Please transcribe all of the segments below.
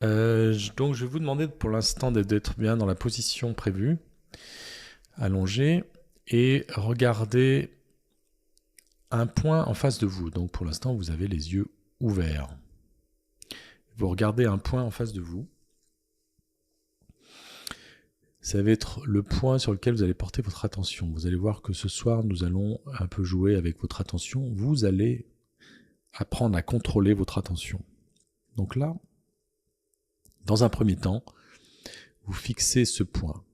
Donc, je vais vous demander pour l'instant d'être bien dans la position prévue, allongé, et regardez un point en face de vous. Donc, pour l'instant, vous avez les yeux ouverts. Vous regardez un point en face de vous. Ça va être le point sur lequel vous allez porter votre attention. Vous allez voir que ce soir, nous allons un peu jouer avec votre attention. Vous allez apprendre à contrôler votre attention. Donc là, dans un premier temps, vous fixez ce point.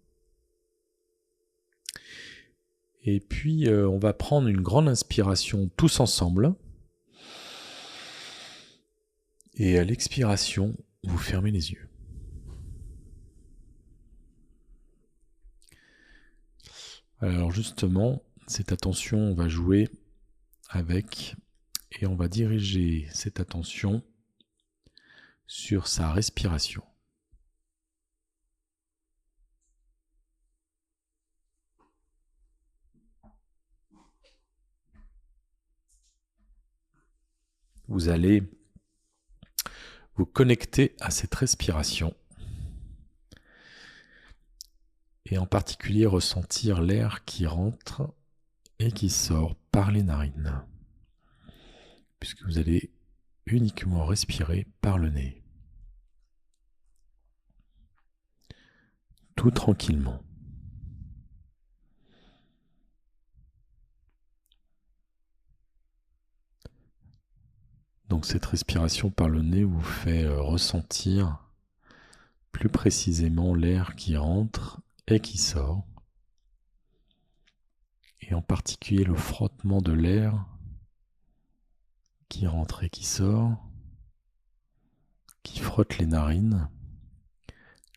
Et puis, on va prendre une grande inspiration tous ensemble. Et à l'expiration, vous fermez les yeux. Alors justement, cette attention, on va jouer avec et on va diriger cette attention sur sa respiration. Vous allez vous connecter à cette respiration et en particulier ressentir l'air qui rentre et qui sort par les narines, puisque vous allez uniquement respirer par le nez, tout tranquillement. Donc cette respiration par le nez vous fait ressentir plus précisément l'air qui rentre et qui sort, et en particulier le frottement de l'air qui rentre et qui sort, qui frotte les narines,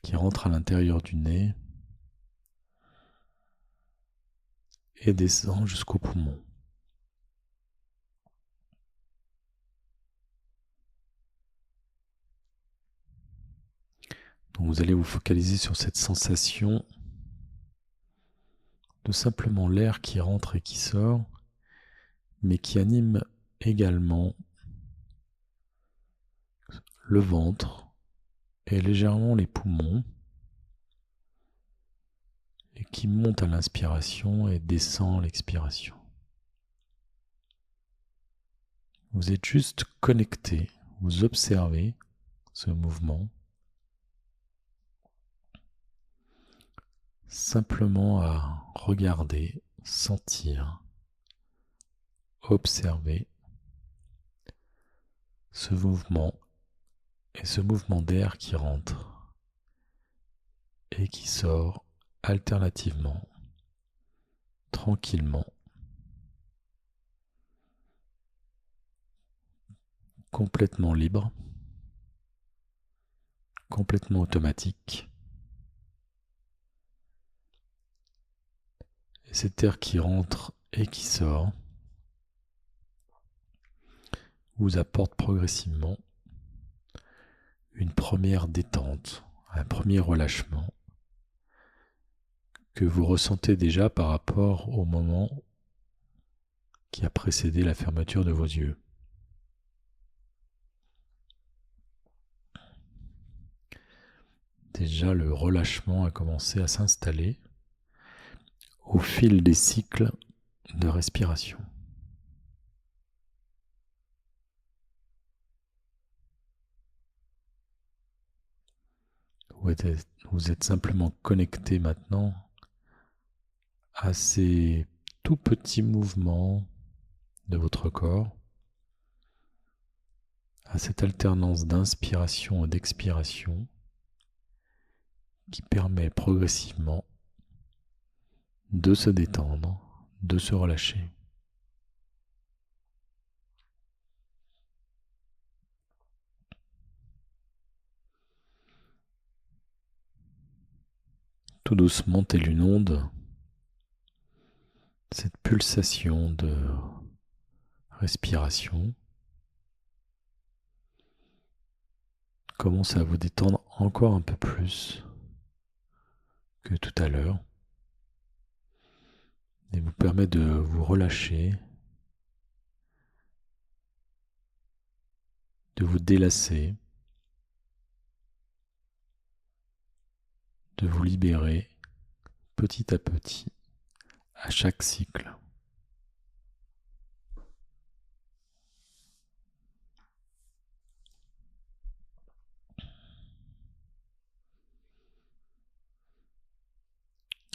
qui rentre à l'intérieur du nez et descend jusqu'au poumon. Donc vous allez vous focaliser sur cette sensation de simplement l'air qui rentre et qui sort, mais qui anime également le ventre et légèrement les poumons, et qui monte à l'inspiration et descend à l'expiration. Vous êtes juste connecté, vous observez ce mouvement, simplement à regarder, sentir, observer ce mouvement et ce mouvement d'air qui rentre et qui sort alternativement, tranquillement, complètement libre, complètement automatique. Et cet air qui rentre et qui sort vous apporte progressivement une première détente, un premier relâchement que vous ressentez déjà par rapport au moment qui a précédé la fermeture de vos yeux. Déjà, le relâchement a commencé à s'installer au fil des cycles de respiration. Vous êtes simplement connecté maintenant à ces tout petits mouvements de votre corps, à cette alternance d'inspiration et d'expiration qui permet progressivement de se détendre, de se relâcher. Tout doucement, telle une onde, cette pulsation de respiration commence à vous détendre encore un peu plus que tout à l'heure et vous permet de vous relâcher, de vous délasser de vous libérer petit à petit à chaque cycle.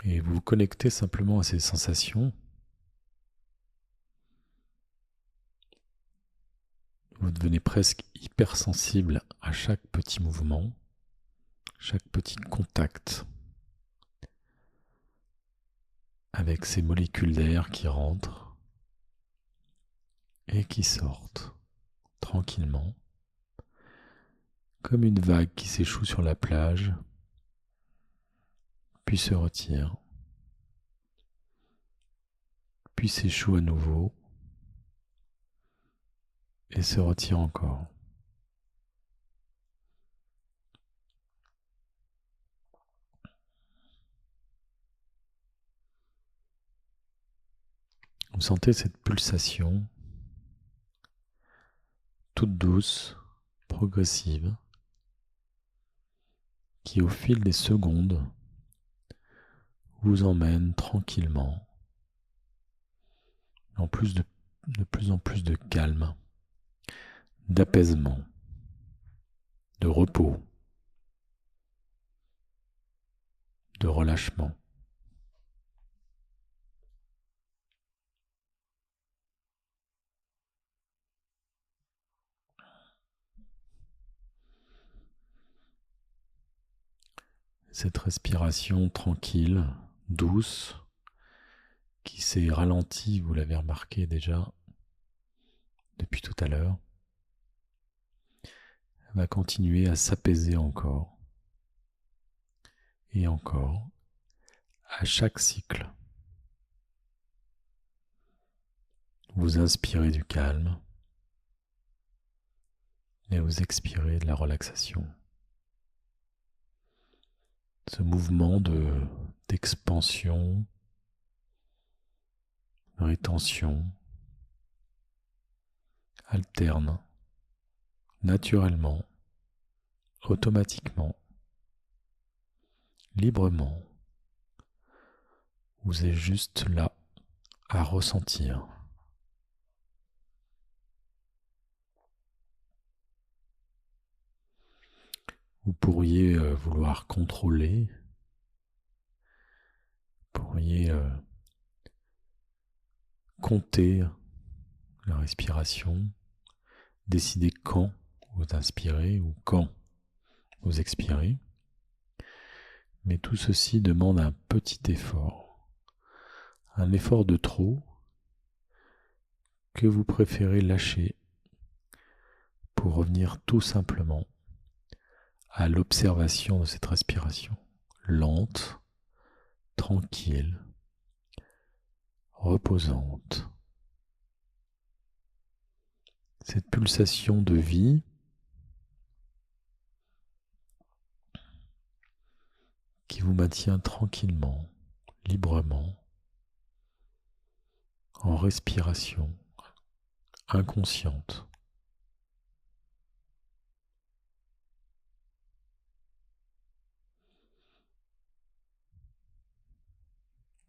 Et vous vous connectez simplement à ces sensations. Vous devenez presque hypersensible à chaque petit mouvement, chaque petit contact avec ces molécules d'air qui rentrent et qui sortent tranquillement, comme une vague qui s'échoue sur la plage, puis se retire, puis s'échoue à nouveau et se retire encore. Vous sentez cette pulsation toute douce, progressive, qui au fil des secondes vous emmène tranquillement, en plus de plus en plus de calme, d'apaisement, de repos, de relâchement. Cette respiration tranquille, douce, qui s'est ralentie, vous l'avez remarqué déjà depuis tout à l'heure, va continuer à s'apaiser encore et encore à chaque cycle. Vous inspirez du calme et vous expirez de la relaxation. Ce mouvement d'expansion, de rétention, alterne naturellement, automatiquement, librement. Vous êtes juste là à ressentir. Vous pourriez vouloir contrôler, vous pourriez compter la respiration, décider quand vous inspirez ou quand vous expirez. Mais tout ceci demande un petit effort, un effort de trop que vous préférez lâcher pour revenir tout simplement à l'observation de cette respiration lente, tranquille, reposante. Cette pulsation de vie qui vous maintient tranquillement, librement, en respiration inconsciente.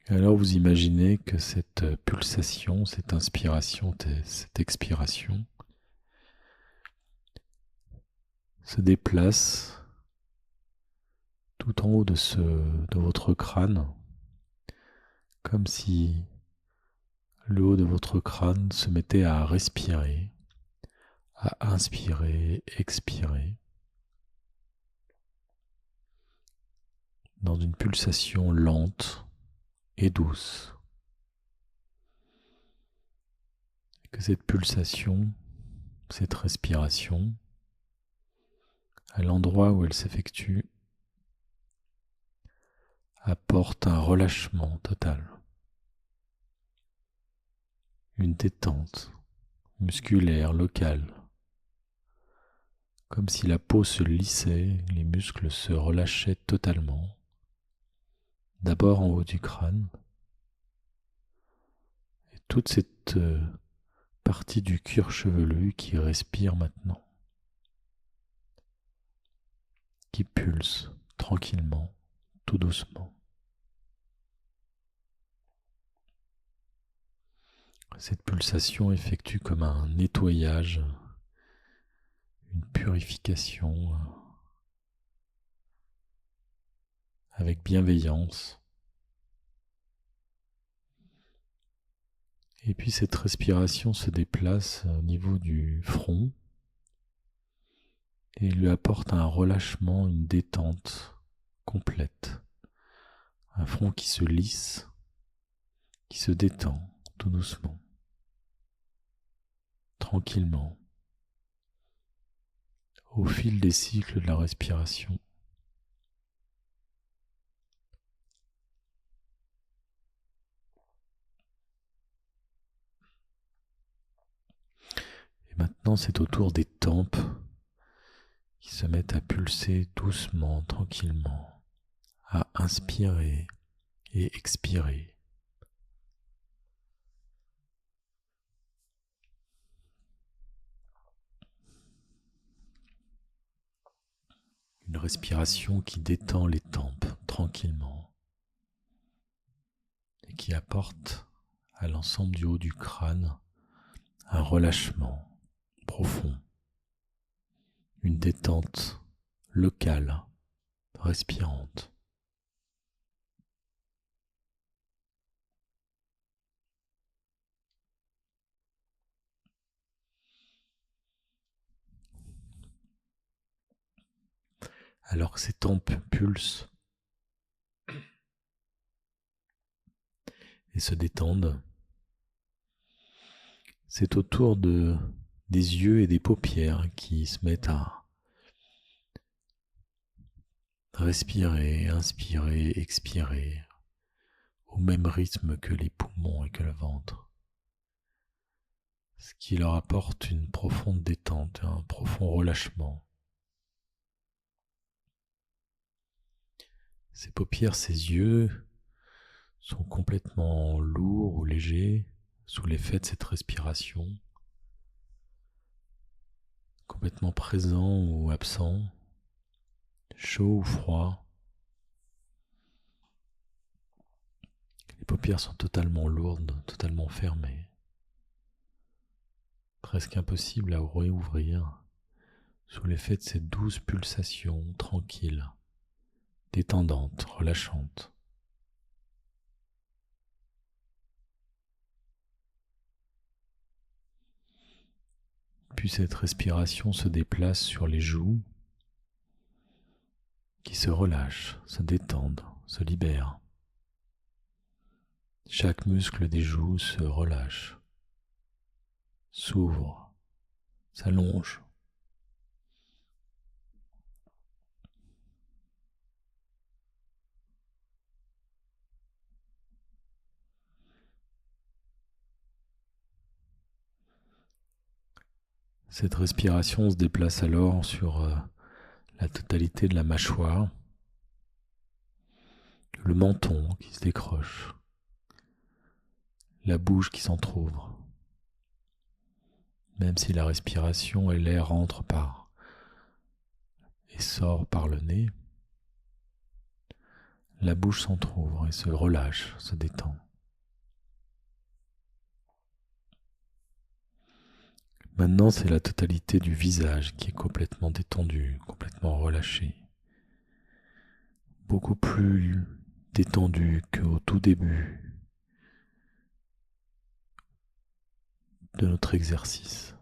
Et alors vous imaginez que cette pulsation, cette inspiration, cette expiration se déplace tout en haut de votre crâne, comme si le haut de votre crâne se mettait à respirer, à inspirer, expirer, dans une pulsation lente et douce. Et que cette pulsation, cette respiration, à l'endroit où elle s'effectue, apporte un relâchement total, une détente musculaire locale, comme si la peau se lissait, les muscles se relâchaient totalement, d'abord en haut du crâne, et toute cette partie du cuir chevelu qui respire maintenant, qui pulse tranquillement, tout doucement. Cette pulsation effectue comme un nettoyage, une purification avec bienveillance. Et puis cette respiration se déplace au niveau du front et lui apporte un relâchement, une détente complète. Un front qui se lisse, qui se détend tout doucement, tranquillement, au fil des cycles de la respiration. Et maintenant, c'est au tour des tempes qui se mettent à pulser doucement, tranquillement, à inspirer et expirer. Une respiration qui détend les tempes tranquillement et qui apporte à l'ensemble du haut du crâne un relâchement profond, une détente locale, respirante. Alors que ces tempes pulsent et se détendent, c'est au tour des yeux et des paupières qui se mettent à respirer, inspirer, expirer au même rythme que les poumons et que le ventre, ce qui leur apporte une profonde détente, un profond relâchement. Ces paupières, ces yeux sont complètement lourds ou légers sous l'effet de cette respiration, complètement présents ou absents, chaud ou froid. Les paupières sont totalement lourdes, totalement fermées, presque impossible à réouvrir sous l'effet de ces douces pulsations tranquilles, détendantes, relâchantes. Puis cette respiration se déplace sur les joues qui se relâchent, se détendent, se libèrent. Chaque muscle des joues se relâche, s'ouvre, s'allonge. Cette respiration se déplace alors sur la totalité de la mâchoire, le menton qui se décroche, la bouche qui s'entrouvre. Même si la respiration et l'air rentrent par et sort par le nez, la bouche s'entrouvre et se relâche, se détend. Maintenant, c'est la totalité du visage qui est complètement détendu, complètement relâché. Beaucoup plus détendu qu'au tout début de notre exercice.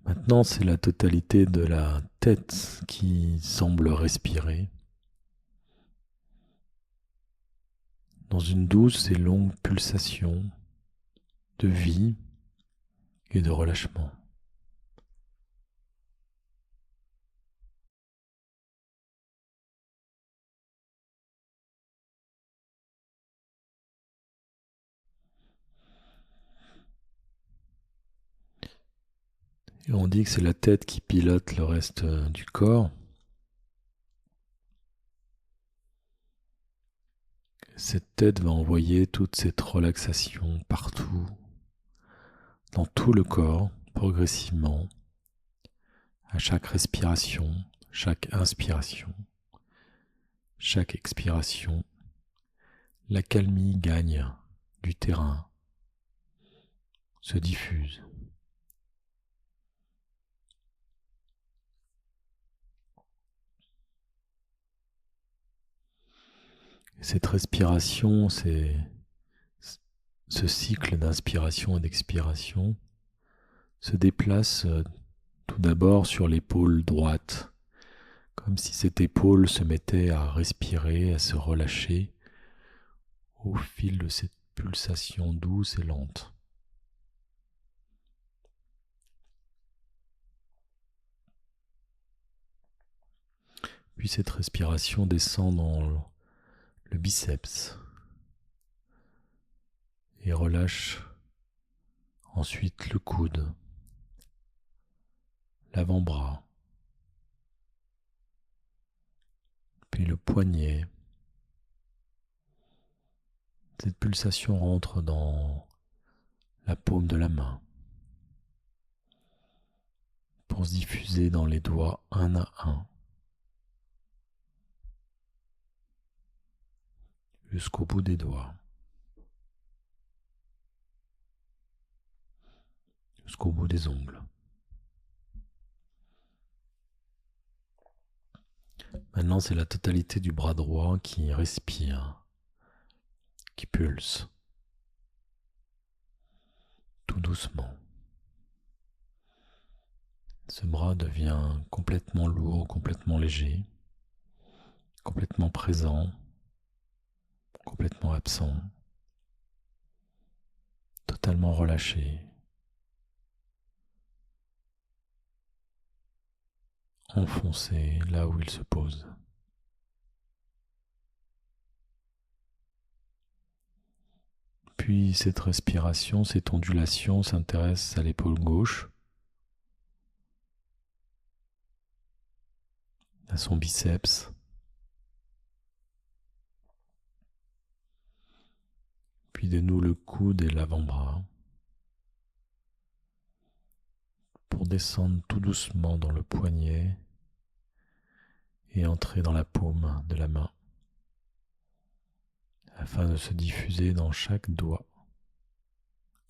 Maintenant, c'est la totalité de la tête qui semble respirer dans une douce et longue pulsation de vie et de relâchement. Et on dit que c'est la tête qui pilote le reste du corps. Cette tête va envoyer toute cette relaxation partout, dans tout le corps, progressivement, À chaque respiration, chaque inspiration, chaque expiration, l'accalmie gagne du terrain, se diffuse. Cette respiration, c'est ce cycle d'inspiration et d'expiration se déplace tout d'abord sur l'épaule droite, comme si cette épaule se mettait à respirer, à se relâcher au fil de cette pulsation douce et lente. Puis cette respiration descend dans le biceps et relâche ensuite le coude, l'avant-bras, puis le poignet. Cette pulsation rentre dans la paume de la main pour se diffuser dans les doigts un à un jusqu'au bout des doigts, jusqu'au bout des ongles. Maintenant, c'est la totalité du bras droit qui respire, qui pulse, tout doucement. Ce bras devient complètement lourd, complètement léger, complètement présent, complètement absent, totalement relâché, enfoncé là où il se pose. Puis cette respiration, cette ondulation s'intéresse à l'épaule gauche, à son biceps, puis de nous le coude et l'avant-bras, pour descendre tout doucement dans le poignet et entrer dans la paume de la main, afin de se diffuser dans chaque doigt,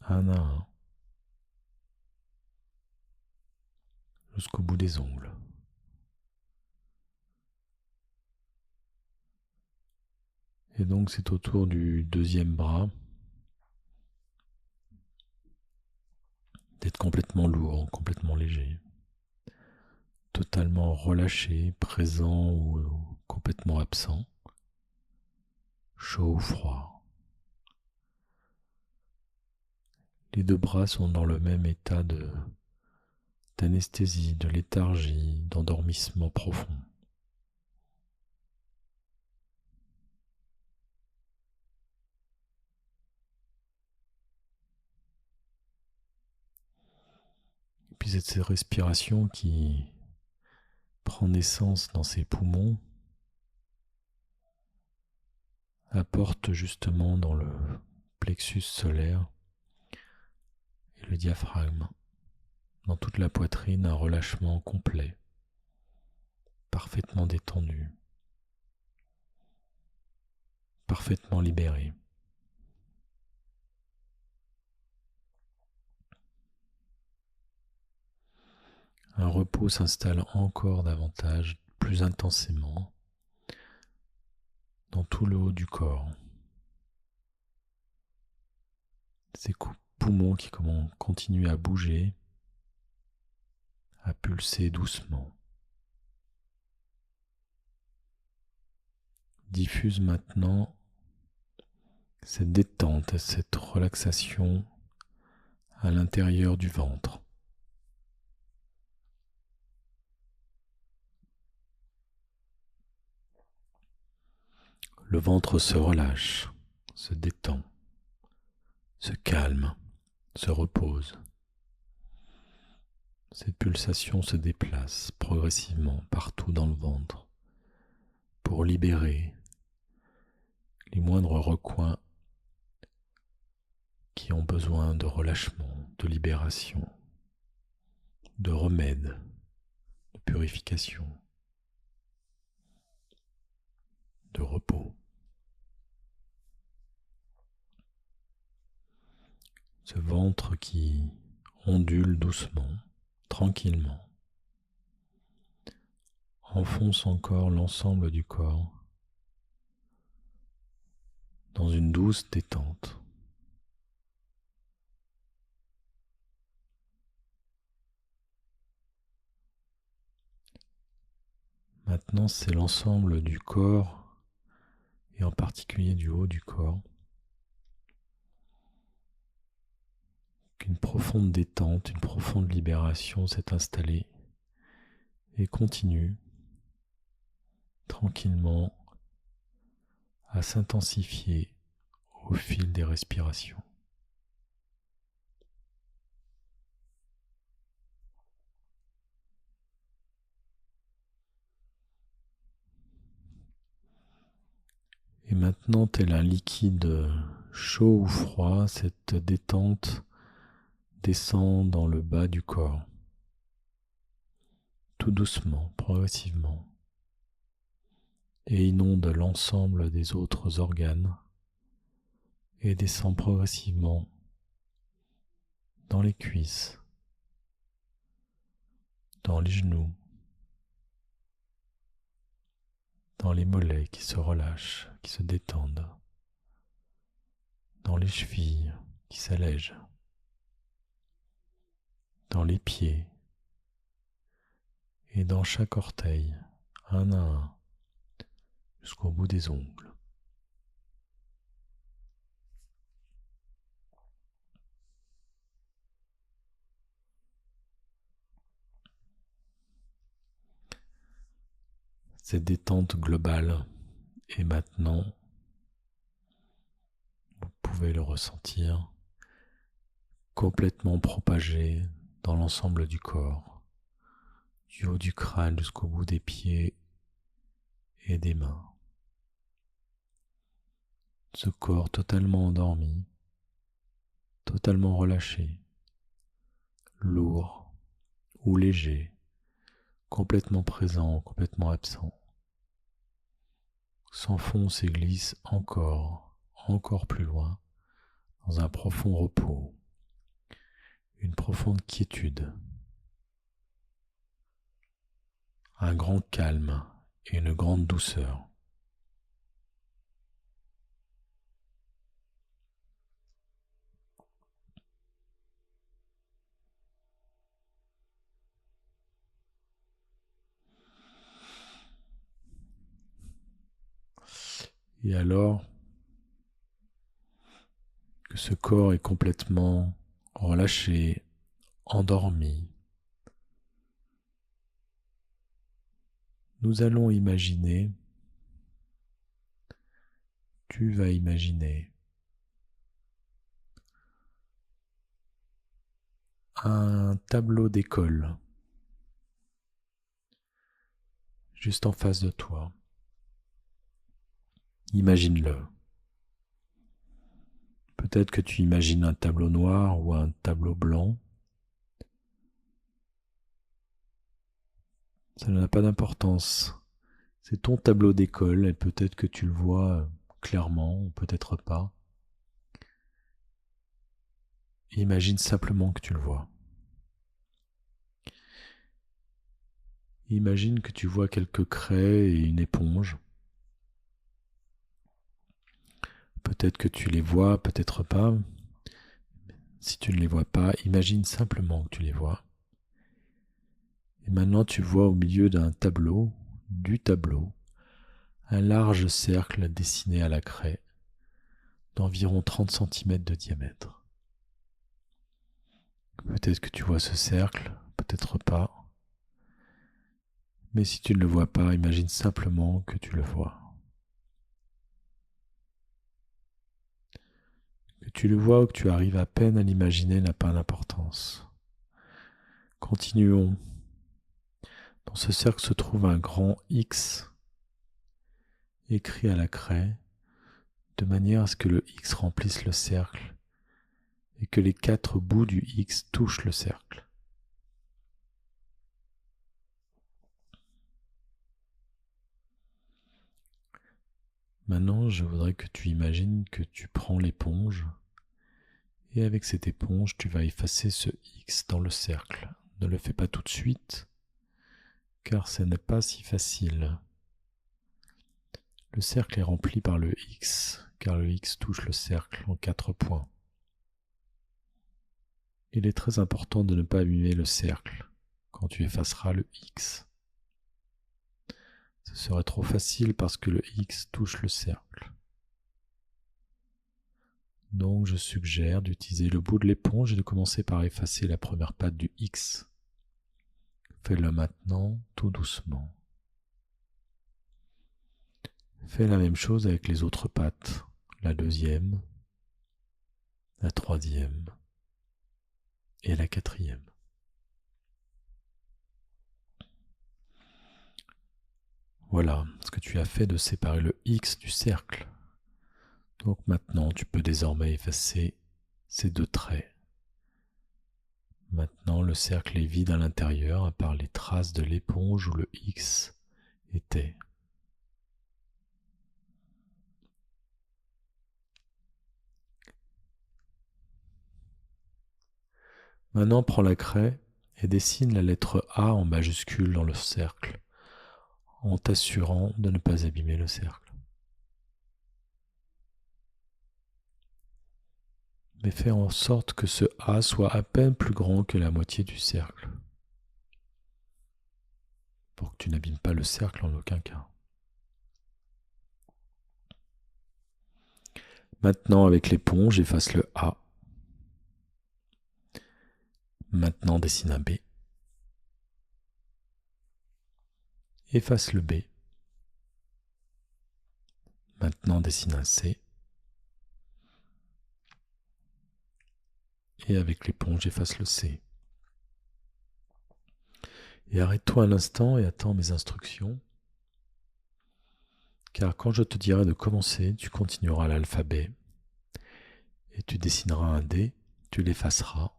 un à un, jusqu'au bout des ongles. Et donc c'est au tour du deuxième bras d'être complètement lourd, complètement léger, totalement relâché, présent ou complètement absent, chaud ou froid. Les deux bras sont dans le même état d'anesthésie, de léthargie, d'endormissement profond. Et puis c'est cette respiration qui prend naissance dans ses poumons, apporte justement dans le plexus solaire et le diaphragme, dans toute la poitrine, un relâchement complet, parfaitement détendu, parfaitement libéré. Un repos s'installe encore davantage, plus intensément, dans tout le haut du corps. Ces poumons qui continuent à bouger, à pulser doucement. Diffuse maintenant cette détente, cette relaxation à l'intérieur du ventre. Le ventre se relâche, se détend, se calme, se repose. Cette pulsation se déplace progressivement partout dans le ventre pour libérer les moindres recoins qui ont besoin de relâchement, de libération, de remède, purification, de repos. Ce ventre qui ondule doucement, tranquillement, enfonce encore l'ensemble du corps dans une douce détente. Maintenant, c'est l'ensemble du corps, et en particulier du haut du corps, qu'une profonde détente, une profonde libération s'est installée et continue tranquillement à s'intensifier au fil des respirations. Et maintenant, tel un liquide chaud ou froid, cette détente descend dans le bas du corps, tout doucement, progressivement, et inonde l'ensemble des autres organes et descend progressivement dans les cuisses, dans les genoux, dans les mollets qui se relâchent, qui se détendent, dans les chevilles qui s'allègent, dans les pieds et dans chaque orteil, un à un, jusqu'au bout des ongles. Cette détente globale est maintenant, vous pouvez le ressentir, complètement propagée dans l'ensemble du corps, du haut du crâne jusqu'au bout des pieds et des mains. Ce corps totalement endormi, totalement relâché, lourd ou léger, complètement présent, complètement absent, s'enfonce et glisse encore plus loin, dans un profond repos, une profonde quiétude, un grand calme et une grande douceur. Et alors que ce corps est complètement relâché, endormi, nous allons imaginer, tu vas imaginer un tableau d'école juste en face de toi. Imagine-le. Peut-être que tu imagines un tableau noir ou un tableau blanc. Ça n'a pas d'importance. C'est ton tableau d'école et peut-être que tu le vois clairement ou peut-être pas. Imagine simplement que tu le vois. Imagine que tu vois quelques craies et une éponge. Peut-être que tu les vois, peut-être pas. Si tu ne les vois pas, imagine simplement que tu les vois. Et maintenant tu vois au milieu du tableau, un large cercle dessiné à la craie d'environ 30 cm de diamètre. Peut-être que tu vois ce cercle, peut-être pas. Mais si tu ne le vois pas, imagine simplement que tu le vois. Que tu le vois ou que tu arrives à peine à l'imaginer n'a pas d'importance. Continuons. Dans ce cercle se trouve un grand X écrit à la craie, de manière à ce que le X remplisse le cercle et que les 4 bouts du X touchent le cercle. Maintenant, je voudrais que tu imagines que tu prends l'éponge et avec cette éponge, tu vas effacer ce X dans le cercle. Ne le fais pas tout de suite, car ce n'est pas si facile. Le cercle est rempli par le X, car le X touche le cercle en 4 points. Il est très important de ne pas abîmer le cercle quand tu effaceras le X. Ce serait trop facile parce que le X touche le cercle. Donc je suggère d'utiliser le bout de l'éponge et de commencer par effacer la première patte du X. Fais-le maintenant tout doucement. Fais la même chose avec les autres pattes, la deuxième, la troisième et la quatrième. Voilà ce que tu as fait de séparer le X du cercle. Donc maintenant, tu peux désormais effacer ces 2 traits. Maintenant, le cercle est vide à l'intérieur, à part les traces de l'éponge où le X était. Maintenant, prends la craie et dessine la lettre A en majuscule dans le cercle, en t'assurant de ne pas abîmer le cercle. Mais fais en sorte que ce A soit à peine plus grand que la moitié du cercle, pour que tu n'abîmes pas le cercle en aucun cas. Maintenant, avec l'éponge, efface le A. Maintenant, dessine un B. Efface le B. Maintenant, dessine un C. Et avec l'éponge, efface le C. Et arrête-toi un instant et attends mes instructions. Car quand je te dirai de commencer, tu continueras l'alphabet. Et tu dessineras un D, tu l'effaceras.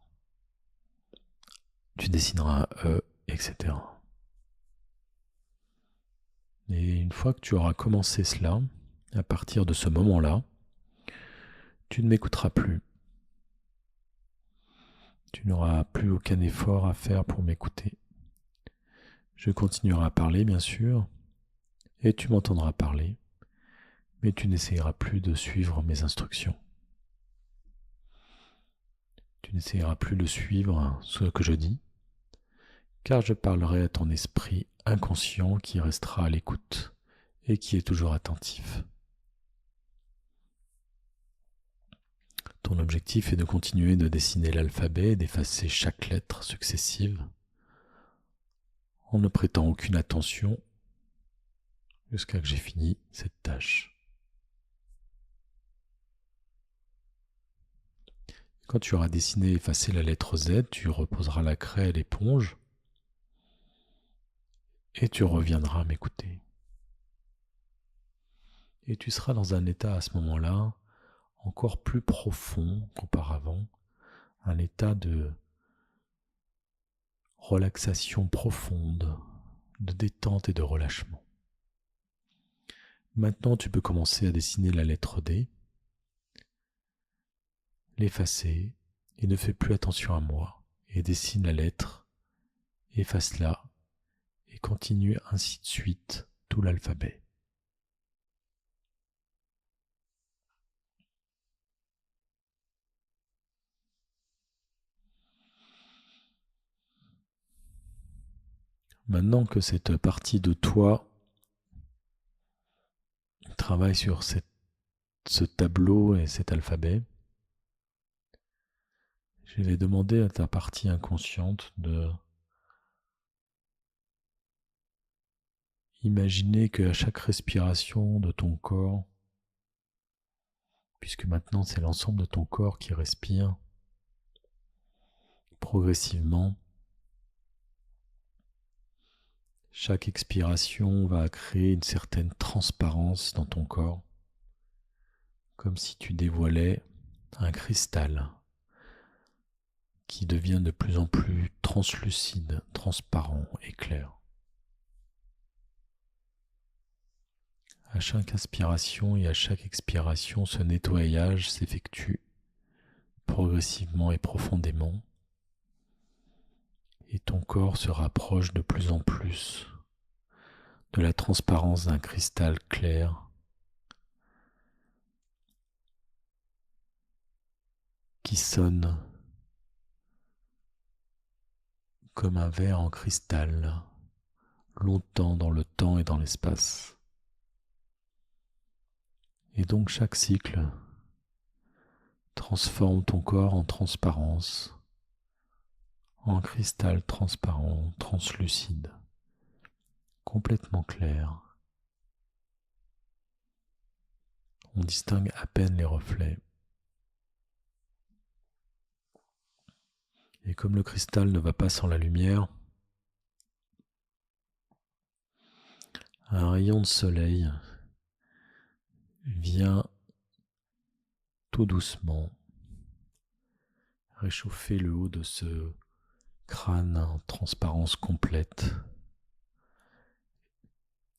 Tu dessineras un E, etc. Et une fois que tu auras commencé cela, à partir de ce moment-là, tu ne m'écouteras plus. Tu n'auras plus aucun effort à faire pour m'écouter. Je continuerai à parler, bien sûr, et tu m'entendras parler, mais tu n'essayeras plus de suivre mes instructions. Tu n'essayeras plus de suivre ce que je dis, car je parlerai à ton esprit inconscient qui restera à l'écoute et qui est toujours attentif. Ton objectif est de continuer de dessiner l'alphabet et d'effacer chaque lettre successive en ne prêtant aucune attention jusqu'à que j'ai fini cette tâche. Quand tu auras dessiné et effacé la lettre Z, tu reposeras la craie et l'éponge et tu reviendras m'écouter. Et tu seras dans un état à ce moment-là encore plus profond qu'auparavant, un état de relaxation profonde, de détente et de relâchement. Maintenant, tu peux commencer à dessiner la lettre D, l'effacer et ne fais plus attention à moi et dessine la lettre, efface-la et continue ainsi de suite tout l'alphabet. Maintenant que cette partie de toi travaille sur ce tableau et cet alphabet, je vais demander à ta partie inconsciente de imaginer qu'à chaque respiration de ton corps, puisque maintenant c'est l'ensemble de ton corps qui respire, progressivement, chaque expiration va créer une certaine transparence dans ton corps, comme si tu dévoilais un cristal qui devient de plus en plus translucide, transparent et clair. À chaque inspiration et à chaque expiration, ce nettoyage s'effectue progressivement et profondément, et ton corps se rapproche de plus en plus de la transparence d'un cristal clair qui sonne comme un verre en cristal, longtemps dans le temps et dans l'espace. Et donc chaque cycle transforme ton corps en transparence, en cristal transparent, translucide, complètement clair. On distingue à peine les reflets. Et comme le cristal ne va pas sans la lumière, un rayon de soleil vient tout doucement réchauffer le haut de ce crâne en transparence complète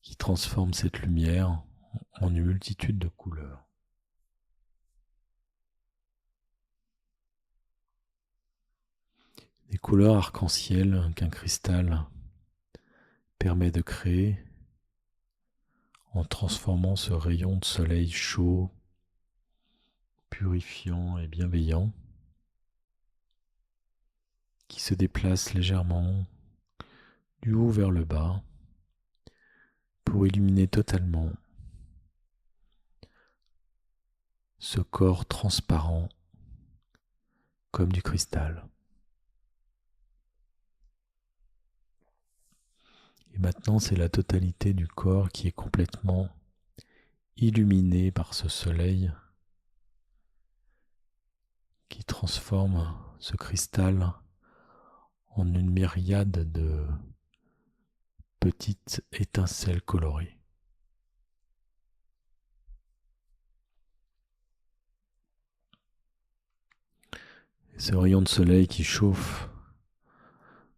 qui transforme cette lumière en une multitude de couleurs. Des couleurs arc-en-ciel qu'un cristal permet de créer en transformant ce rayon de soleil chaud, purifiant et bienveillant qui se déplace légèrement du haut vers le bas pour illuminer totalement ce corps transparent comme du cristal. Et maintenant, c'est la totalité du corps qui est complètement illuminé par ce soleil qui transforme ce cristal en une myriade de petites étincelles colorées. Et ce rayon de soleil qui chauffe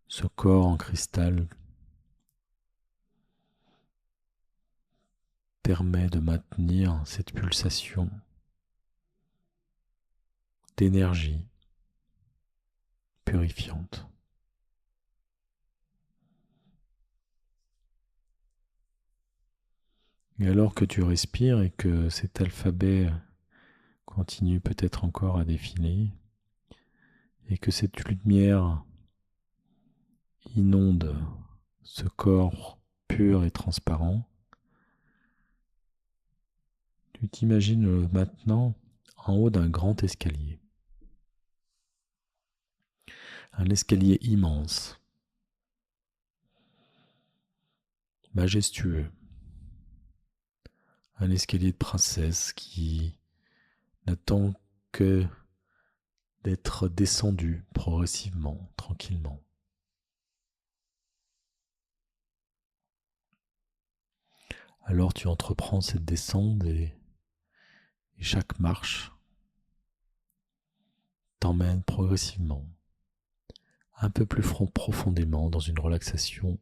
ce corps en cristal permet de maintenir cette pulsation d'énergie purifiante. Et alors que tu respires et que cet alphabet continue peut-être encore à défiler et que cette lumière inonde ce corps pur et transparent, tu t'imagines maintenant en haut d'un grand escalier. Un escalier immense, majestueux. Un escalier de princesse qui n'attend que d'être descendu progressivement, tranquillement. Alors tu entreprends cette descente et chaque marche t'emmène progressivement un peu plus profondément dans une relaxation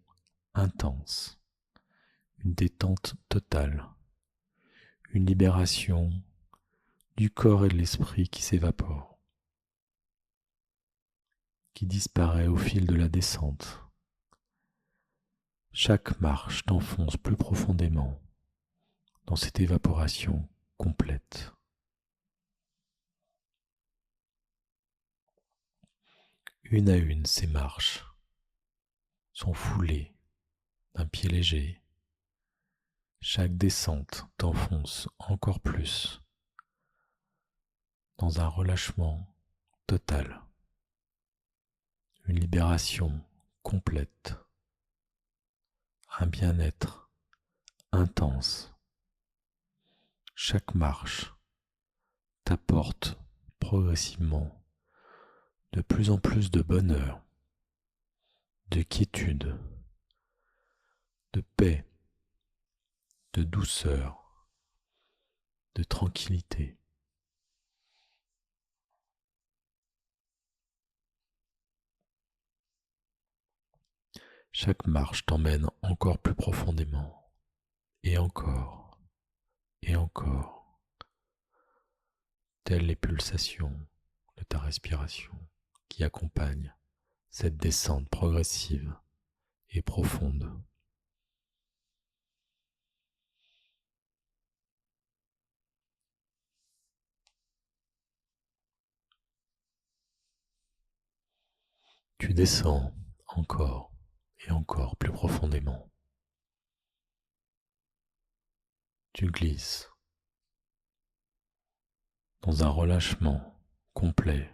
intense, une détente totale, une libération du corps et de l'esprit qui s'évapore, qui disparaît au fil de la descente. Chaque marche t'enfonce plus profondément dans cette évaporation complète. Une à une, ces marches sont foulées d'un pied léger. Chaque descente t'enfonce encore plus dans un relâchement total, une libération complète, un bien-être intense. Chaque marche t'apporte progressivement de plus en plus de bonheur, de quiétude, de paix, de douceur, de tranquillité. Chaque marche t'emmène encore plus profondément, et encore, et encore, telles les pulsations de ta respiration qui accompagnent cette descente progressive et profonde. Tu descends encore et encore plus profondément. Tu glisses dans un relâchement complet.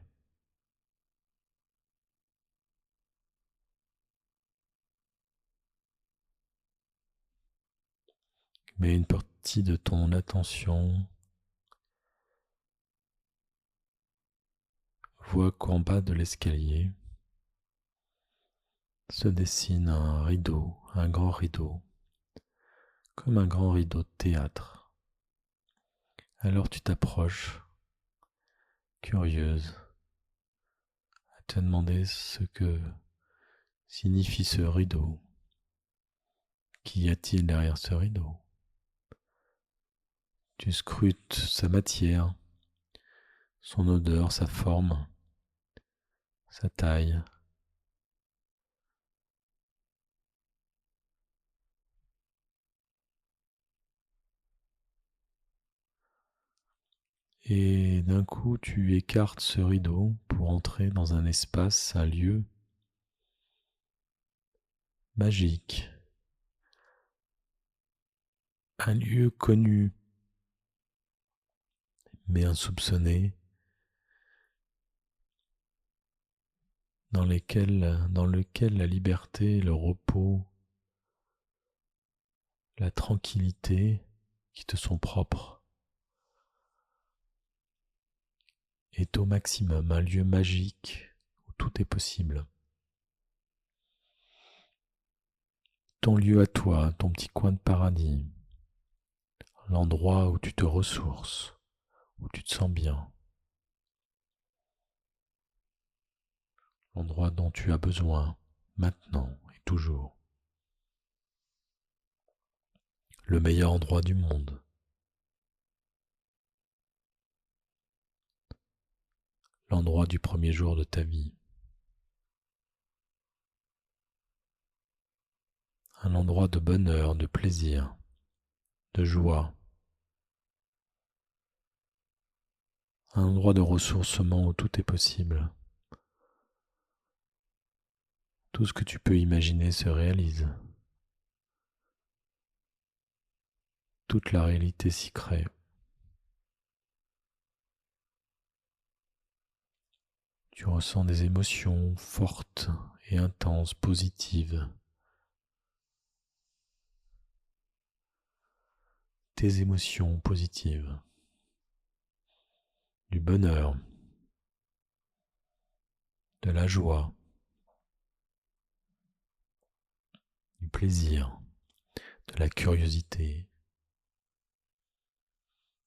Mets une partie de ton attention, vois qu'en bas de l'escalier se dessine un rideau, un grand rideau, comme un grand rideau de théâtre. Alors tu t'approches, curieuse, à te demander ce que signifie ce rideau. Qu'y a-t-il derrière ce rideau? Tu scrutes sa matière, son odeur, sa forme, sa taille. Et d'un coup, tu écartes ce rideau pour entrer dans un espace, un lieu magique, un lieu connu mais insoupçonné, dans lequel la liberté, le repos, la tranquillité qui te sont propres est au maximum, un lieu magique où tout est possible. Ton lieu à toi, ton petit coin de paradis, l'endroit où tu te ressources, où tu te sens bien, l'endroit dont tu as besoin maintenant et toujours. Le meilleur endroit du monde. L'endroit du premier jour de ta vie. Un endroit de bonheur, de plaisir, de joie. Un endroit de ressourcement où tout est possible. Tout ce que tu peux imaginer se réalise. Toute la réalité s'y crée. Tu ressens des émotions fortes et intenses, positives. Tes émotions positives. Du bonheur. De la joie. Du plaisir. De la curiosité.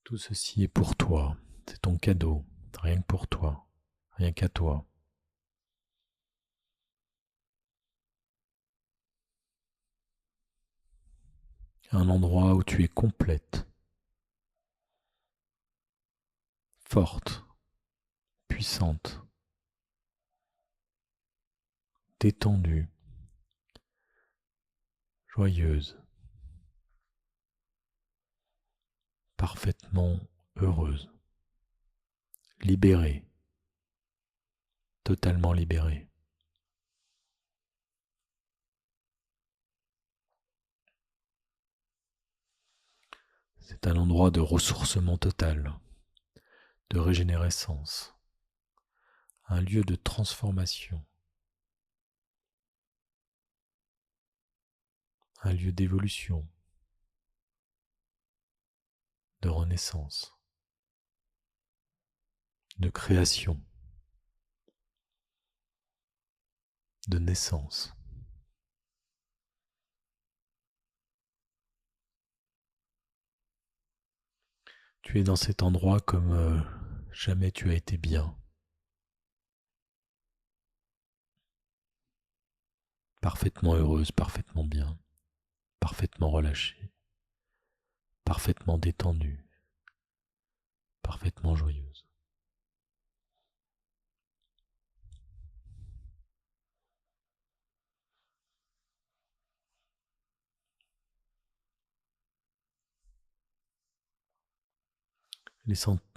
Tout ceci est pour toi. C'est ton cadeau. Rien que pour toi. Rien qu'à toi. Un endroit où tu es complète, forte, puissante, détendue, joyeuse, parfaitement heureuse, libérée, totalement libérée. C'est un endroit de ressourcement total, de régénérescence, un lieu de transformation, un lieu d'évolution, de renaissance, de création, de naissance. Tu es dans cet endroit comme jamais tu as été bien, parfaitement heureuse, parfaitement bien, parfaitement relâchée, parfaitement détendue, parfaitement joyeuse.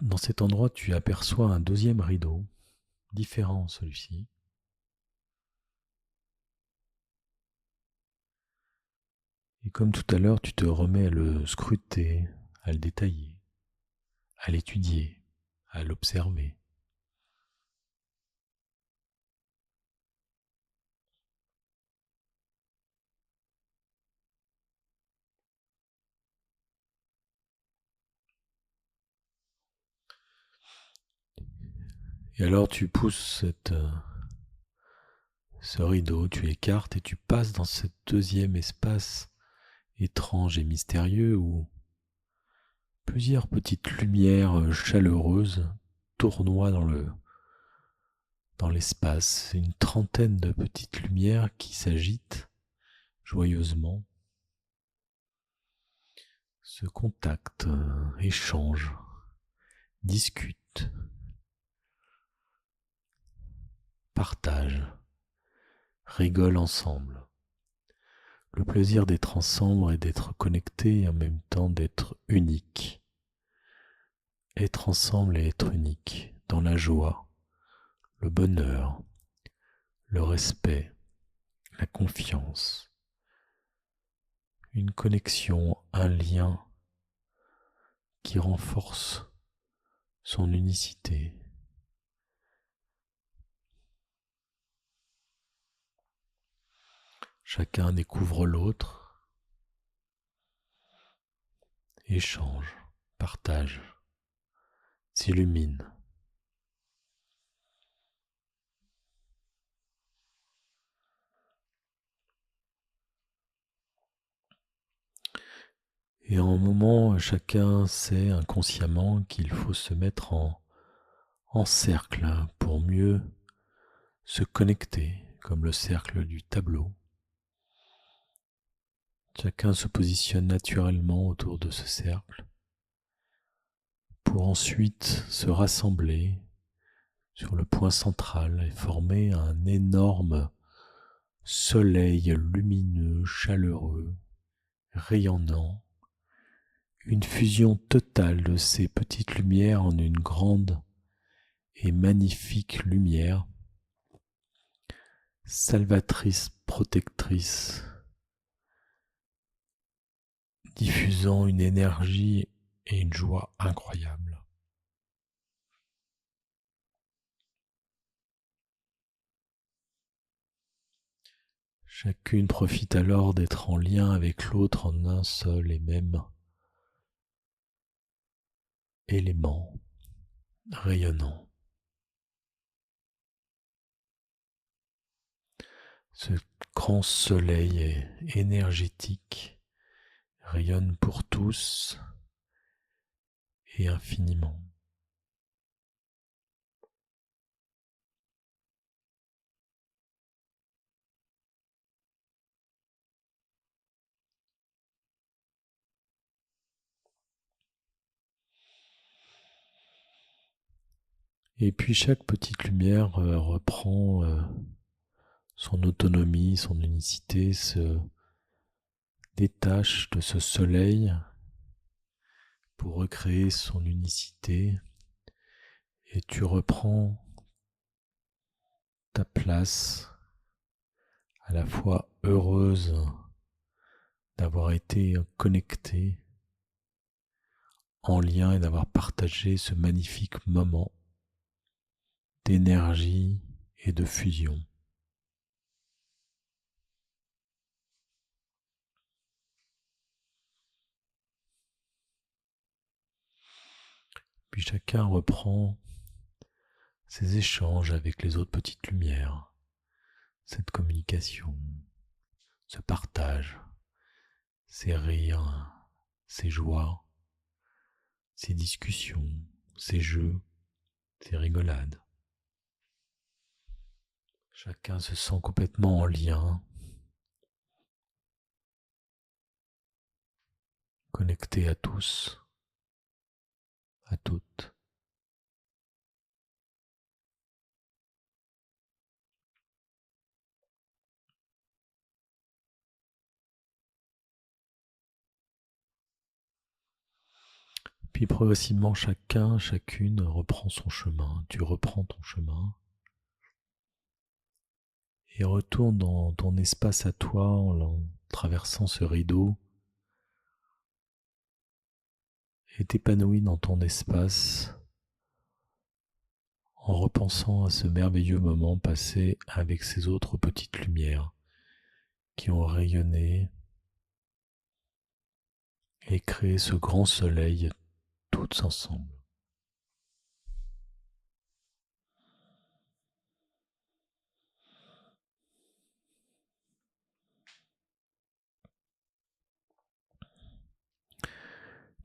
Dans cet endroit, tu aperçois un deuxième rideau, différent celui-ci. Et comme tout à l'heure, tu te remets à le scruter, à le détailler, à l'étudier, à l'observer. Et alors tu pousses ce rideau, tu l'écartes et tu passes dans ce deuxième espace étrange et mystérieux où plusieurs petites lumières chaleureuses tournoient dans l'espace. Une trentaine de petites lumières qui s'agitent joyeusement, se contactent, échangent, discutent, partagent, rigolent ensemble. Le plaisir d'être ensemble et d'être connecté et en même temps d'être unique. Être ensemble et être unique dans la joie, le bonheur, le respect, la confiance, une connexion, un lien qui renforce son unicité. Chacun découvre l'autre, échange, partage, s'illumine. Et en un moment, chacun sait inconsciemment qu'il faut se mettre en cercle pour mieux se connecter, comme le cercle du tableau. Chacun se positionne naturellement autour de ce cercle pour ensuite se rassembler sur le point central et former un énorme soleil lumineux, chaleureux, rayonnant, une fusion totale de ces petites lumières en une grande et magnifique lumière, salvatrice, protectrice, diffusant une énergie et une joie incroyables. Chacune profite alors d'être en lien avec l'autre en un seul et même élément rayonnant. Ce grand soleil énergétique rayonne pour tous et infiniment. Et puis chaque petite lumière reprend son autonomie, son unicité, se détache de ce soleil pour recréer son unicité et tu reprends ta place à la fois heureuse d'avoir été connecté, en lien et d'avoir partagé ce magnifique moment d'énergie et de fusion. Puis chacun reprend ses échanges avec les autres petites lumières, cette communication, ce partage, ces rires, ces joies, ces discussions, ces jeux, ces rigolades. Chacun se sent complètement en lien, connecté à tous, à toutes. Puis progressivement, chacune reprend son chemin. Tu reprends ton chemin et retourne dans ton espace à toi en traversant ce rideau et t'épanouis dans ton espace en repensant à ce merveilleux moment passé avec ces autres petites lumières qui ont rayonné et créé ce grand soleil toutes ensemble.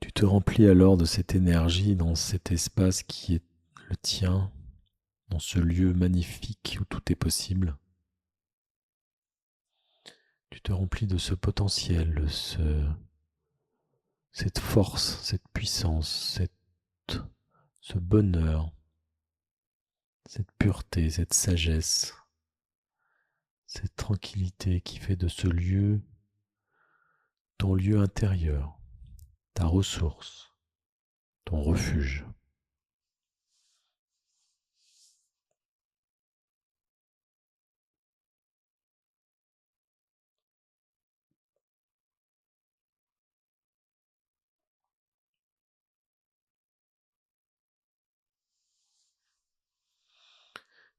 Tu te remplis alors de cette énergie dans cet espace qui est le tien, dans ce lieu magnifique où tout est possible. Tu te remplis de ce potentiel, cette force, cette puissance, ce bonheur, cette pureté, cette sagesse, cette tranquillité qui fait de ce lieu ton lieu intérieur, ta ressource, ton refuge.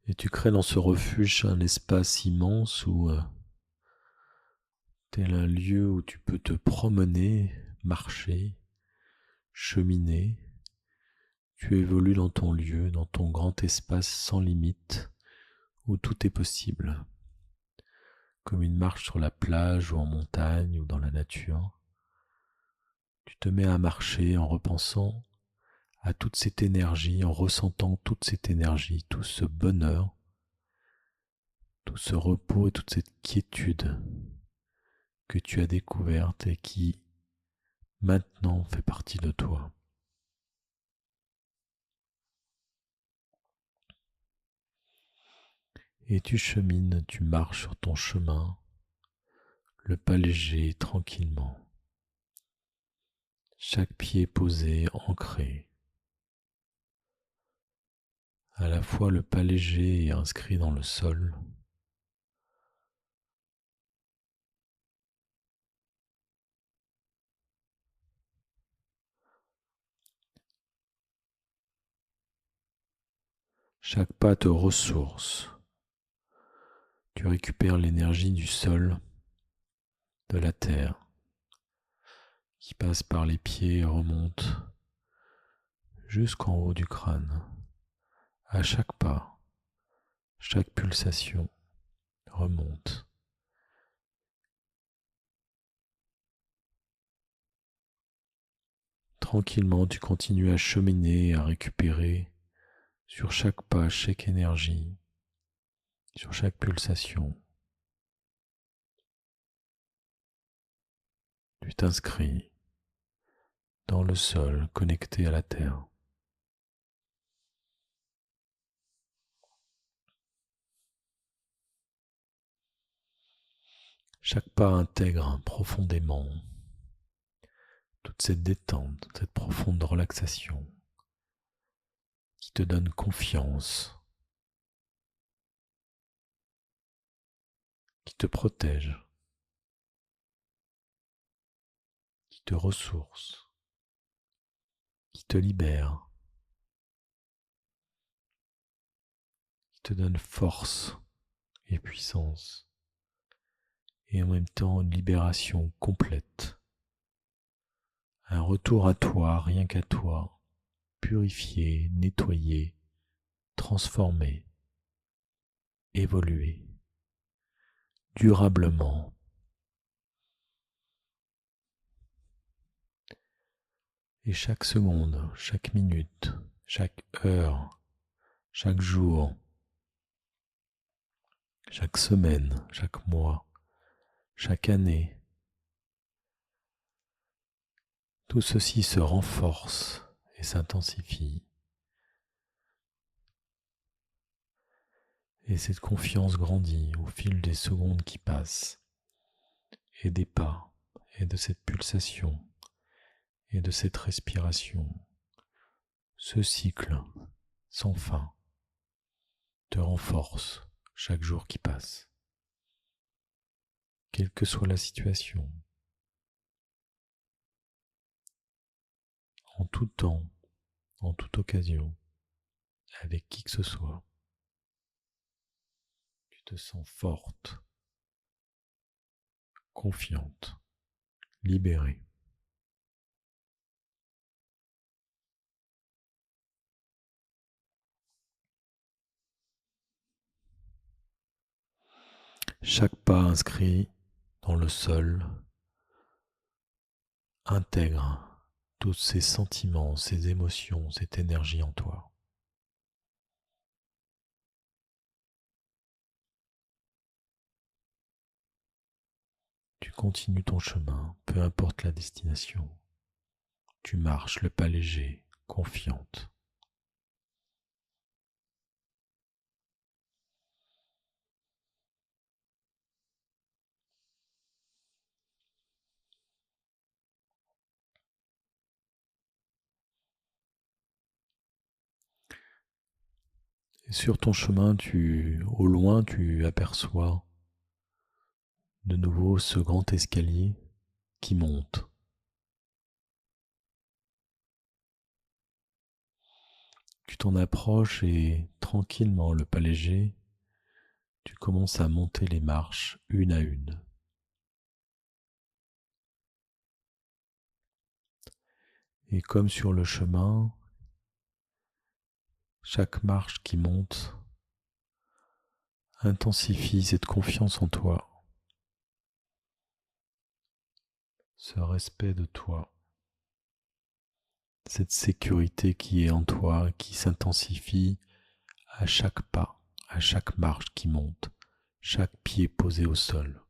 Et tu crées dans ce refuge un espace immense où tel un lieu où tu peux te promener, marcher, cheminer. Tu évolues dans ton lieu, dans ton grand espace sans limite, où tout est possible, comme une marche sur la plage ou en montagne ou dans la nature. Tu te mets à marcher en repensant à toute cette énergie, en ressentant toute cette énergie, tout ce bonheur, tout ce repos et toute cette quiétude que tu as découverte et qui maintenant fait partie de toi. Et tu chemines, tu marches sur ton chemin, le pas léger, tranquillement. Chaque pied posé, ancré. À la fois le pas léger et inscrit dans le sol. Chaque pas te ressource. Tu récupères l'énergie du sol, de la terre, qui passe par les pieds et remonte jusqu'en haut du crâne. À chaque pas, chaque pulsation remonte. Tranquillement, tu continues à cheminer, à récupérer sur chaque pas, chaque énergie, sur chaque pulsation. Tu t'inscris dans le sol connecté à la terre. Chaque pas intègre profondément toute cette détente, cette profonde relaxation qui te donne confiance, qui te protège, qui te ressource, qui te libère, qui te donne force et puissance, et en même temps une libération complète, un retour à toi, rien qu'à toi, purifié, nettoyé, transformé, évolué, durablement. Et chaque seconde, chaque minute, chaque heure, chaque jour, chaque semaine, chaque mois, chaque année Tout ceci se renforce et s'intensifie. Et cette confiance grandit au fil des secondes qui passent, et des pas, et de cette pulsation, et de cette respiration. Ce cycle sans fin te renforce chaque jour qui passe, quelle que soit la situation, en tout temps, en toute occasion, avec qui que ce soit. Tu te sens forte, confiante, libérée. Chaque pas inscrit dans le sol intègre tous ces sentiments, ces émotions, cette énergie en toi. Tu continues ton chemin, peu importe la destination. Tu marches le pas léger, confiante. Et sur ton chemin, au loin, tu aperçois de nouveau ce grand escalier qui monte. Tu t'en approches et tranquillement, le pas léger, tu commences à monter les marches une à une. Et comme sur le chemin, chaque marche qui monte intensifie cette confiance en toi, ce respect de toi, cette sécurité qui est en toi, qui s'intensifie à chaque pas, à chaque marche qui monte, chaque pied posé au sol.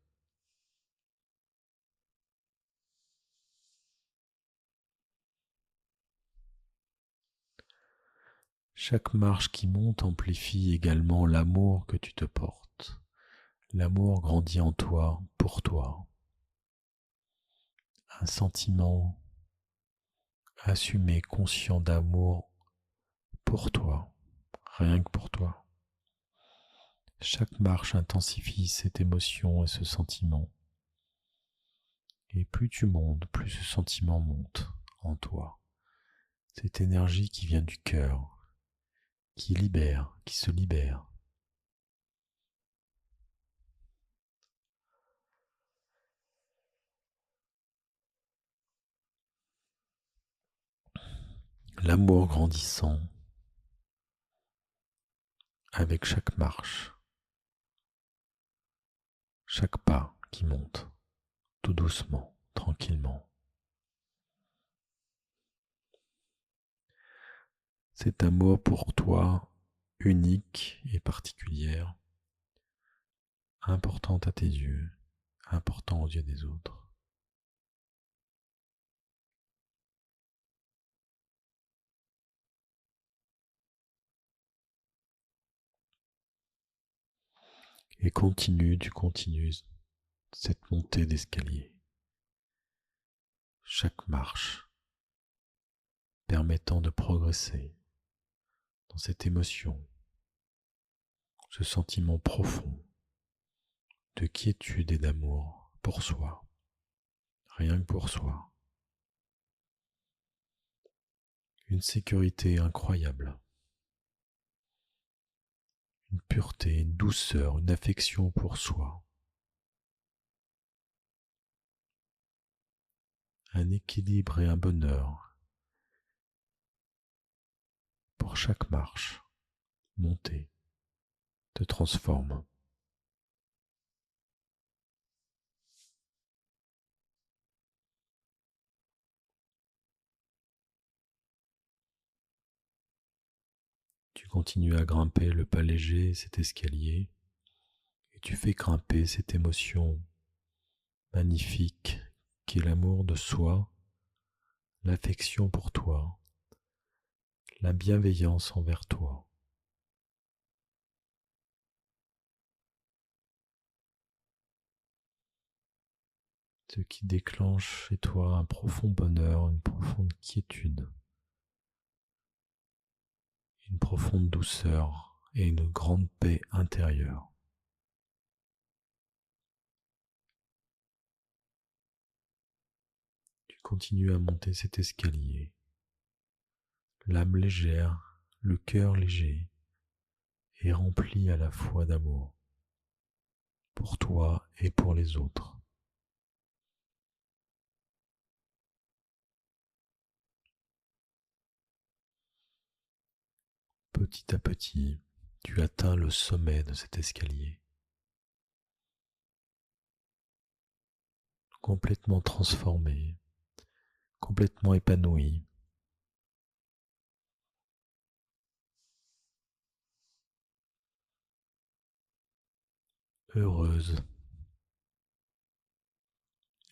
Chaque marche qui monte amplifie également l'amour que tu te portes. L'amour grandit en toi, pour toi. Un sentiment assumé, conscient d'amour pour toi, rien que pour toi. Chaque marche intensifie cette émotion et ce sentiment. Et plus tu montes, plus ce sentiment monte en toi. Cette énergie qui vient du cœur, qui libère, qui se libère. L'amour grandissant avec chaque marche, chaque pas qui monte, tout doucement, tranquillement. Cet amour pour toi, unique et particulière, importante à tes yeux, important aux yeux des autres. Et tu continues cette montée d'escalier. Chaque marche permettant de progresser dans cette émotion, ce sentiment profond de quiétude et d'amour pour soi, rien que pour soi. Une sécurité incroyable, une pureté, une douceur, une affection pour soi, un équilibre et un bonheur pour chaque marche, montée, te transforme. Tu continues à grimper le pas léger, cet escalier, et tu fais grimper cette émotion magnifique qui est l'amour de soi l'affection pour toi, la bienveillance envers toi. Ce qui déclenche chez toi un profond bonheur, une profonde quiétude, une profonde douceur et une grande paix intérieure. Tu continues à monter cet escalier, l'âme légère, le cœur léger, et rempli à la fois d'amour, pour toi et pour les autres. Petit à petit, tu atteins le sommet de cet escalier, complètement transformé, complètement épanoui, heureuse,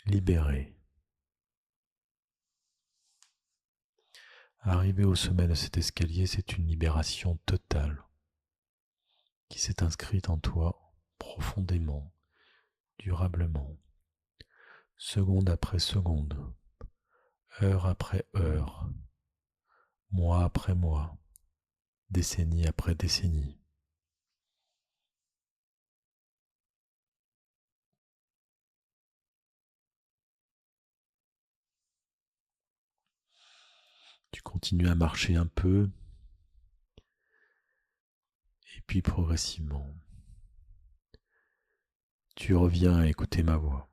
libérée. Arriver au sommet de cet escalier, c'est une libération totale qui s'est inscrite en toi profondément, durablement, seconde après seconde, heure après heure, mois après mois, décennie après décennie. Tu continues à marcher un peu, et puis progressivement, tu reviens à écouter ma voix.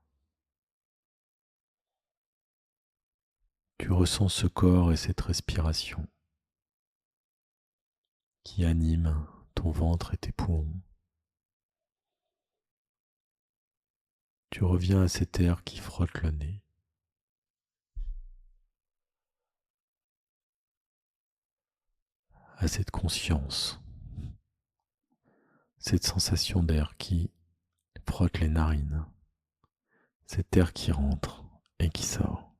Tu ressens ce corps et cette respiration qui anime ton ventre et tes poumons. Tu reviens à cet air qui frotte le nez. À cette conscience, cette sensation d'air qui frotte les narines, cet air qui rentre et qui sort.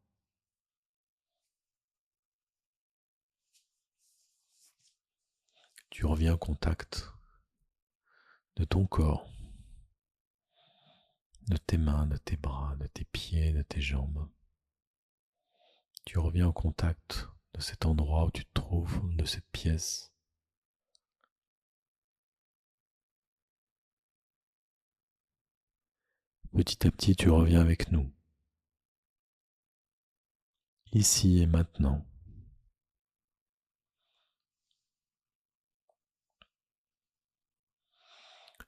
Tu reviens au contact de ton corps, de tes mains, de tes bras, de tes pieds, de tes jambes. Tu reviens au contact de cet endroit où tu te trouves, de cette pièce. Petit à petit, tu reviens avec nous, ici et maintenant.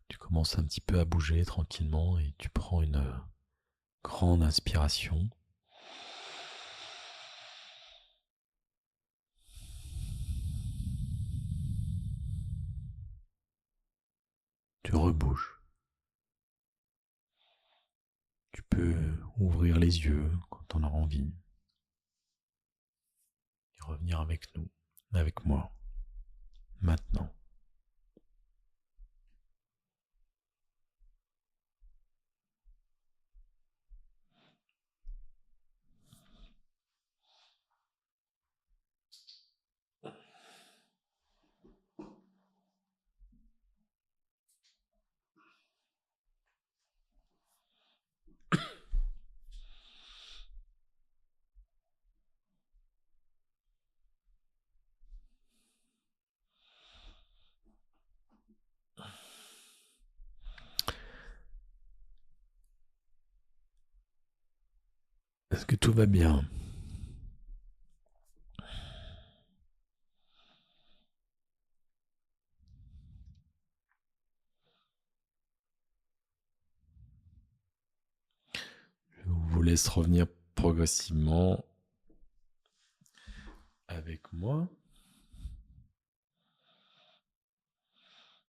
Tu commences un petit peu à bouger tranquillement et tu prends une grande inspiration. Tu rebouges. Tu peux ouvrir les yeux quand on a envie et revenir avec nous, avec moi, maintenant. Est-ce que tout va bien? Je vous laisse revenir progressivement avec moi.